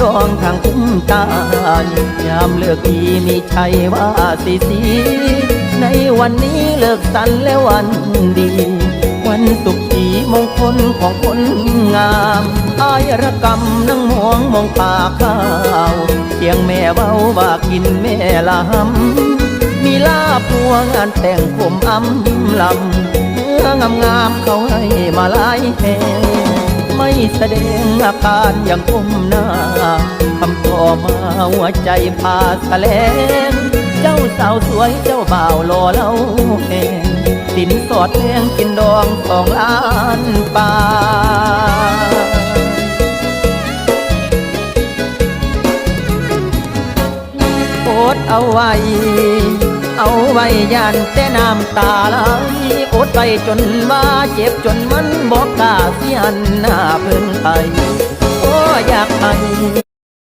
ดองทางคุ้มตายามเลิกดีมีชัยว่าสีในวันนี้เลิกสันและวันดีวันสุขสีมงคลของคนงามอายระกำนั่งห่วงมองป่าข้าวเสียงแม่เบาว่ากินแม่ละหำมีลาพัวงานแต่งผมลำเมื่องามเขาให้มาลายแห่ไม่แสดงอาการอย่างก้มหน้าคำต่อมาหัวใจพาแสลงเจ้าสาวสวยเจ้าบ่าวหล่อเล่าแหงสินสอดแพงกินดอง2 ล้านบาทโอดเอาไว้ยันแต่น้ำตาไหลอดไปจนว่าเจ็บจนมันบอกกล้าเสียนหน้าเพิ่นไปโอ้อยากให้